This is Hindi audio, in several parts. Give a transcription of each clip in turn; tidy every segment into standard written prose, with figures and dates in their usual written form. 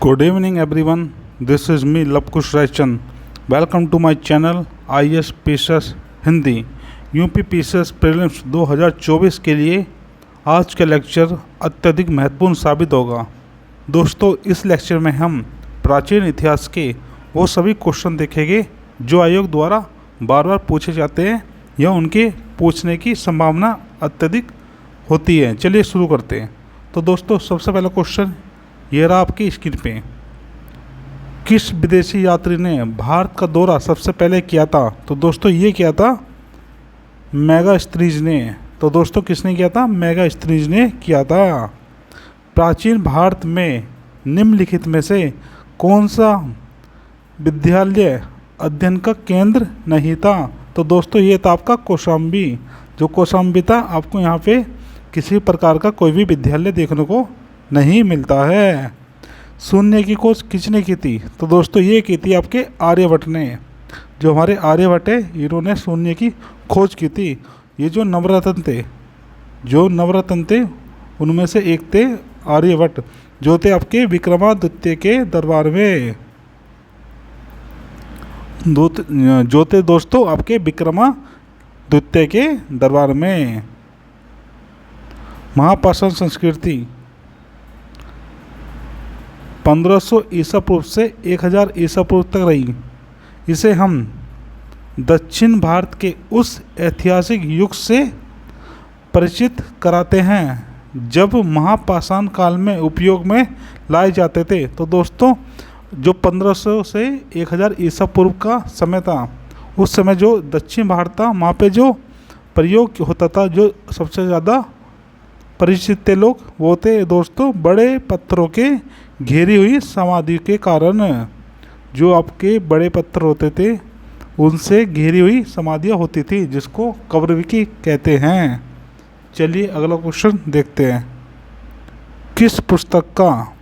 Good evening everyone. This is me Lapkush Raichan. Welcome to my channel IS pieces Hindi. UP pieces prelims 2024 के लिए आज का लेक्चर अत्यधिक महत्वपूर्ण साबित होगा। दोस्तों, इस लेक्चर में हम प्राचीन इतिहास के वो सभी क्वेश्चन देखेंगे जो आयोग द्वारा बार बार पूछे जाते हैं या उनके पूछने की संभावना अत्यधिक होती है। चलिए शुरू करते हैं। तो दोस्तों, सबसे पहला क्वेश्चन ये रहा आपकी स्क्रीन पे। किस विदेशी यात्री ने भारत का दौरा सबसे पहले किया था? तो दोस्तों ये किया था मेगास्थनीज ने। तो दोस्तों किसने किया था? मेगास्थनीज ने किया था। प्राचीन भारत में निम्नलिखित में से कौन सा विद्यालय अध्ययन का केंद्र नहीं था? तो दोस्तों ये था आपका कौशाम्बी। जो कौशाम्बी था, आपको यहाँ पे किसी प्रकार का कोई भी विद्यालय देखने को नहीं मिलता है। शून्य की खोज किसने की थी? तो दोस्तों ये की थी आपके आर्यभट्ट ने। जो हमारे आर्यभट्ट है, इन्होंने शून्य की खोज की थी। ये जो नवरत्न थे उनमें से एक थे आर्यभट्ट, जो थे आपके विक्रमादित्य के दरबार में। जो थे दोस्तों आपके विक्रमादित्य के दरबार में। महापाषाण संस्कृति 1500 ईसा पूर्व से 1000 ईसा पूर्व तक रही। इसे हम दक्षिण भारत के उस ऐतिहासिक युग से परिचित कराते हैं जब महापाषाण काल में उपयोग में लाए जाते थे। तो दोस्तों जो 1500 से 1000 ईसा पूर्व का समय था, उस समय जो दक्षिण भारत था वहाँ पे जो प्रयोग होता था, जो सबसे ज़्यादा परिचित थे लोग, वो थे दोस्तों बड़े पत्थरों के घेरी हुई समाधि के कारण। जो आपके बड़े पत्थर होते थे उनसे घेरी हुई समाधियाँ होती थी, जिसको कब्रविकी कहते हैं। चलिए अगला क्वेश्चन देखते हैं। किस पुस्तक का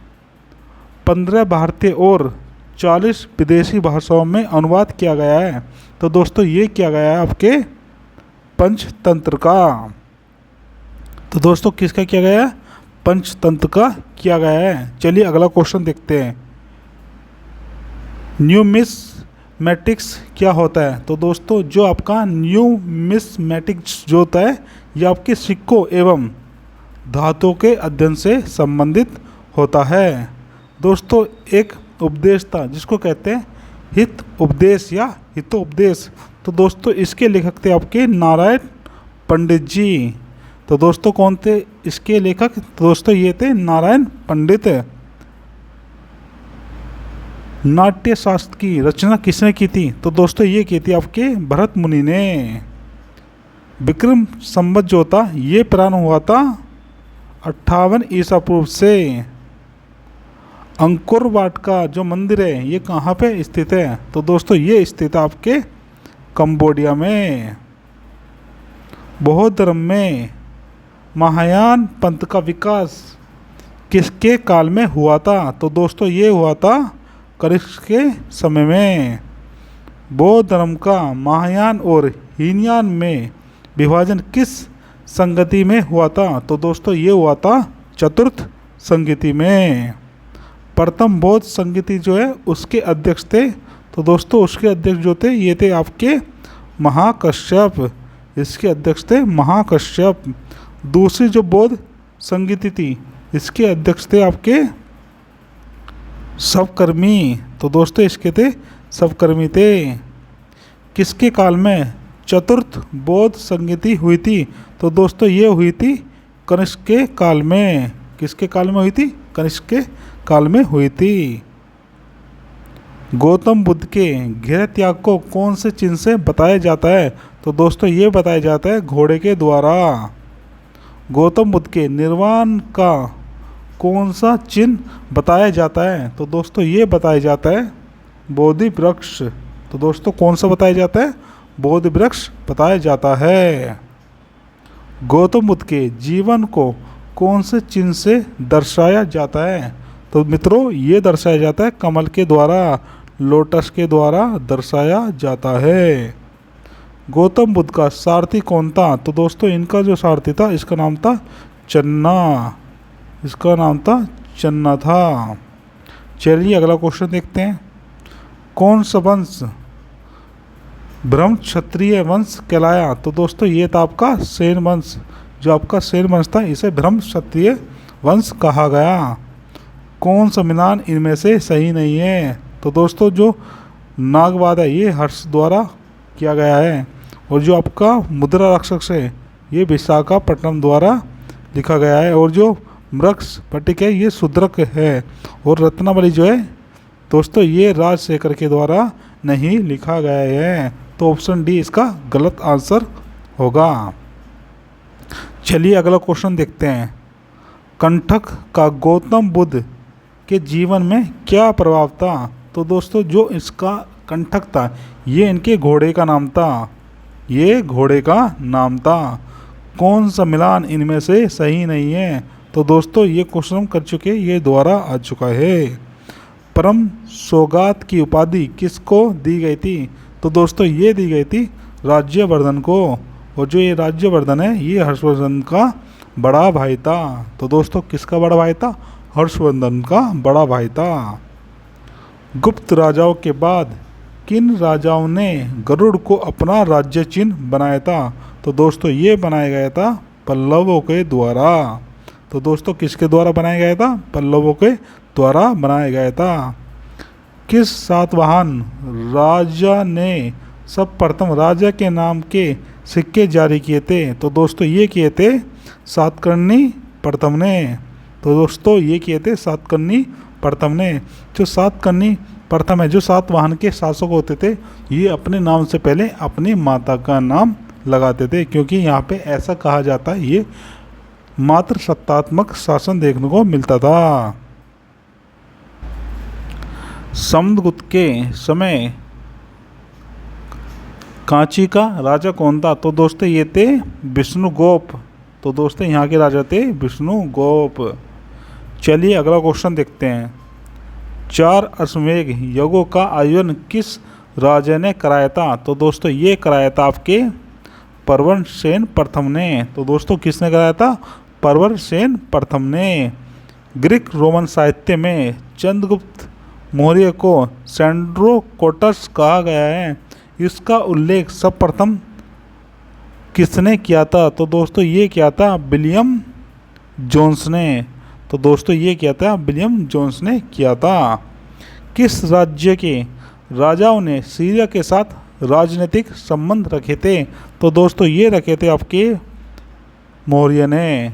15 भारतीय और 40 विदेशी भाषाओं में अनुवाद किया गया है? तो दोस्तों ये किया गया है आपके पंचतंत्र का। तो दोस्तों किसका किया गया है? पंचतंत्र का किया गया है। चलिए अगला क्वेश्चन देखते हैं। न्यूमिस्मैटिक्स क्या होता है? तो दोस्तों जो आपका न्यूमिस्मैटिक्स जो होता है, ये आपके सिक्कों एवं धातुओं के अध्ययन से संबंधित होता है। दोस्तों एक उपदेश था जिसको कहते हैं हित उपदेश या हितोपदेश। तो दोस्तों इसके लेखक थे आपके नारायण पंडित जी। तो दोस्तों कौन थे इसके लेखक? तो दोस्तों ये थे नारायण पंडित। नाट्य शास्त्र की रचना किसने की थी? तो दोस्तों ये की थी आपके भरत मुनि ने। विक्रम संवत जो था ये प्रारंभ हुआ था 58 ईसा पूर्व से। अंकोर वाट का जो मंदिर है ये कहाँ पे स्थित है? तो दोस्तों ये स्थित है आपके कंबोडिया में। बौद्ध धर्म में महायान पंथ का विकास किसके काल में हुआ था? तो दोस्तों ये हुआ था कनिष्क के समय में। बौद्ध धर्म का महायान और हीनयान में विभाजन किस संगति में हुआ था? तो दोस्तों ये हुआ था चतुर्थ संगति में। प्रथम बौद्ध संगति जो है उसके अध्यक्ष थे। तो दोस्तों उसके अध्यक्ष जो थे ये थे आपके महाकश्यप। इसके अध्यक्ष थे महाकश्यप। दूसरी जो बौद्ध संगति थी इसके अध्यक्ष थे आपके सवकर्मी। तो दोस्तों इसके थे सवकर्मी थे। किसके काल में चतुर्थ बौद्ध संगति हुई थी? तो दोस्तों ये हुई थी कनिष्क के काल में। किसके काल में हुई थी? कनिष्क के काल में हुई थी। गौतम बुद्ध के गृह त्याग को कौन से चिन्ह से बताया जाता है? तो दोस्तों ये बताया जाता है घोड़े के द्वारा। गौतम बुद्ध के निर्वाण का कौन सा चिन्ह बताया जाता है? तो दोस्तों ये बताया जाता है बोधि वृक्ष। तो दोस्तों कौन सा बताया जाता है? बोधि वृक्ष बताया जाता है। गौतम बुद्ध के जीवन को कौन से चिन्ह से दर्शाया जाता है? तो मित्रों ये दर्शाया जाता है कमल के द्वारा, लोटस के द्वारा दर्शाया जाता है। गौतम बुद्ध का सारथी कौन था? तो दोस्तों इनका जो सारथी था इसका नाम था चन्ना। इसका नाम था चन्ना था। चलिए अगला क्वेश्चन देखते हैं। कौन सा वंश ब्रह्म क्षत्रिय वंश कहलाया? तो दोस्तों ये था आपका सेन वंश। जो आपका सेन वंश था इसे ब्रह्म क्षत्रिय वंश कहा गया। कौन सा मिलान इनमें से सही नहीं है? तो दोस्तों जो नागवाद है ये हर्ष द्वारा किया गया है, और जो आपका मुद्रा राक्षस है ये विशाखापट्टनम द्वारा लिखा गया है, और जो मृक्ष पट्टिक है ये शूद्रक है, और रत्नावली जो है दोस्तों ये राजशेखर के द्वारा नहीं लिखा गया है। तो ऑप्शन डी इसका गलत आंसर होगा। चलिए अगला क्वेश्चन देखते हैं। कंटक का गौतम बुद्ध के जीवन में क्या प्रभाव था? तो दोस्तों जो इसका कंटक था ये इनके घोड़े का नाम था, ये घोड़े का नाम था। कौन सा मिलान इनमें से सही नहीं है? तो दोस्तों ये क्वेश्चन हम कर चुके, ये दोबारा आ चुका है। परम सौगात की उपाधि किसको दी गई थी? तो दोस्तों ये दी गई थी राज्यवर्धन को, और जो ये राज्यवर्धन है ये हर्षवर्धन का बड़ा भाई था। तो दोस्तों किसका बड़ा भाई था? हर्षवर्धन का बड़ा भाई था। गुप्त राजाओं के बाद किन राजाओं ने गरुड़ को अपना राज्य चिन्ह बनाया था? तो दोस्तों ये बनाया गया था पल्लवों के द्वारा। तो दोस्तों किसके द्वारा बनाया गया था? पल्लवों के द्वारा बनाया गया था। किस सातवाहन राजा ने सर्वप्रथम राजा के नाम के सिक्के जारी किए थे? तो दोस्तों ये किए थे सातकर्णी प्रथम ने। तो दोस्तों ये किए थे सातकर्णी प्रथम ने। जो सातकर्णी प्रथम है, जो सातवाहन के शासक होते थे, ये अपने नाम से पहले अपनी माता का नाम लगाते थे, क्योंकि यहाँ पे ऐसा कहा जाता है ये मात्र सत्तात्मक शासन देखने को मिलता था। समुद्रगुप्त के समय कांची का राजा कौन था? तो दोस्तों ये थे विष्णुगोप। तो दोस्तों यहाँ के राजा थे विष्णुगोप। चलिए अगला क्वेश्चन देखते हैं। 4 अश्वमेध यज्ञों का आयोजन किस राजा ने कराया था? तो दोस्तों ये कराया था आपके परवरसेन प्रथम ने। तो दोस्तों किसने कराया था? परवरसेन प्रथम ने। ग्रीक रोमन साहित्य में चंद्रगुप्त मौर्य को सेंड्रोकोटस कहा गया है। इसका उल्लेख सर्वप्रथम किसने किया था? तो दोस्तों ये किया था विलियम जोन्स ने। तो दोस्तों ये किया था विलियम जोन्स ने किया था। किस राज्य के राजाओं ने सीरिया के साथ राजनीतिक संबंध रखे थे? तो दोस्तों ये रखे थे आपके मौर्य ने।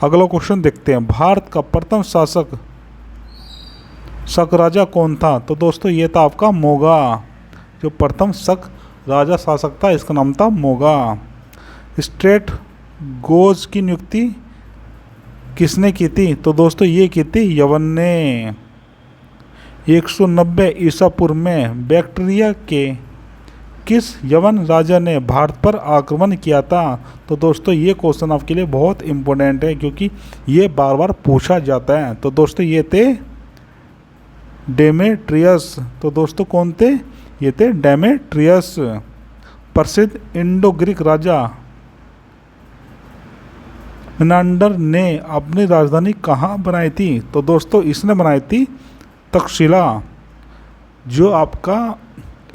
अगला क्वेश्चन देखते हैं। भारत का प्रथम शक राजा कौन था? तो दोस्तों ये था आपका मोगा। जो प्रथम शक राजा शासक था इसका नाम था मोगा। स्ट्रेट गोज की नियुक्ति किसने की थी? तो दोस्तों ये की थी यवन ने। 190 ईसा पूर्व में बैक्ट्रिया के किस यवन राजा ने भारत पर आक्रमण किया था? तो दोस्तों ये क्वेश्चन आपके लिए बहुत इम्पोर्टेंट है, क्योंकि ये बार बार पूछा जाता है। तो दोस्तों ये थे डेमेट्रियस। तो दोस्तों कौन थे? ये थे डेमेट्रियस। प्रसिद्ध इंडो ग्रीक राजा मिनांडर ने अपनी राजधानी कहाँ बनाई थी? तो दोस्तों इसने बनाई थी तक्षशिला। जो आपका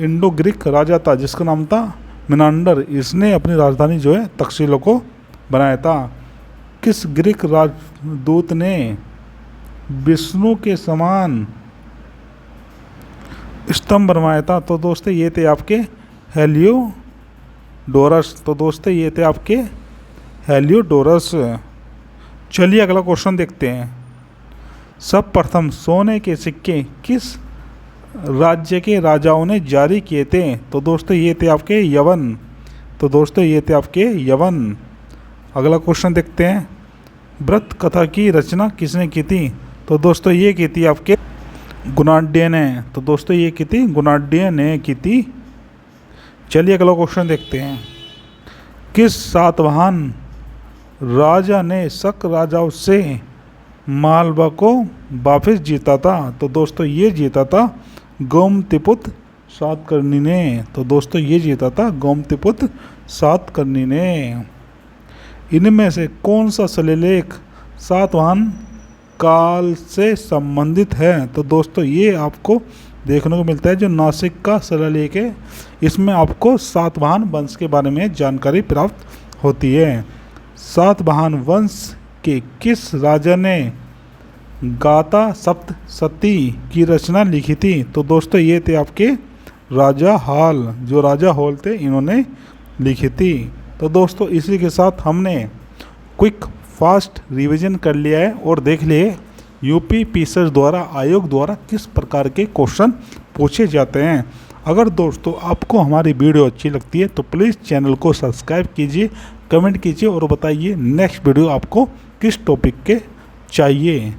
इंडो ग्रीक राजा था जिसका नाम था मिनांडर, इसने अपनी राजधानी जो है तक्षशिला को बनाया था। किस ग्रीक राजदूत ने विष्णु के समान स्तंभ बनवाया था? तो दोस्तों ये थे आपके हेलियोडोरस। तो दोस्तों ये थे आपके हेलियोडोरस। चलिए अगला क्वेश्चन देखते हैं। सर्वप्रथम सोने के सिक्के किस राज्य के राजाओं ने जारी किए थे? तो दोस्तों ये थे आपके यवन। तो दोस्तों ये थे आपके यवन। अगला क्वेश्चन देखते हैं। व्रत कथा की रचना किसने की थी? तो दोस्तों ये की थी आपके गुणाढ्य ने। तो दोस्तों ये की थी गुणाढ्य ने की थी। चलिए अगला क्वेश्चन देखते हैं। किस सातवाहन राजा ने शक राजाओं से मालवा को वापस जीता था? तो दोस्तों ये जीता था गोमतीपुत्र सातकर्णी ने। तो दोस्तों ये जीता था गोमतीपुत्र सातकर्णी ने। इनमें से कौन सा शिलालेख सातवाहन काल से संबंधित है। तो दोस्तों ये आपको देखने को मिलता है जो नासिक का शिलालेख है, इसमें आपको सातवाहन वंश के बारे में जानकारी प्राप्त होती है। सातवाहन वंश के किस राजा ने गाथा सप्तशती की रचना लिखी थी? तो दोस्तों ये थे आपके राजा हाल, जो राजा होल थे इन्होंने लिखी थी। तो दोस्तों इसी के साथ हमने क्विक फास्ट रिवीजन कर लिया है और देख लिए यूपी पीसर्स द्वारा आयोग द्वारा किस प्रकार के क्वेश्चन पूछे जाते हैं। अगर दोस्तों आपको हमारी वीडियो अच्छी लगती है तो प्लीज़ चैनल को सब्सक्राइब कीजिए, कमेंट कीजिए और बताइए नेक्स्ट वीडियो आपको किस टॉपिक के चाहिए।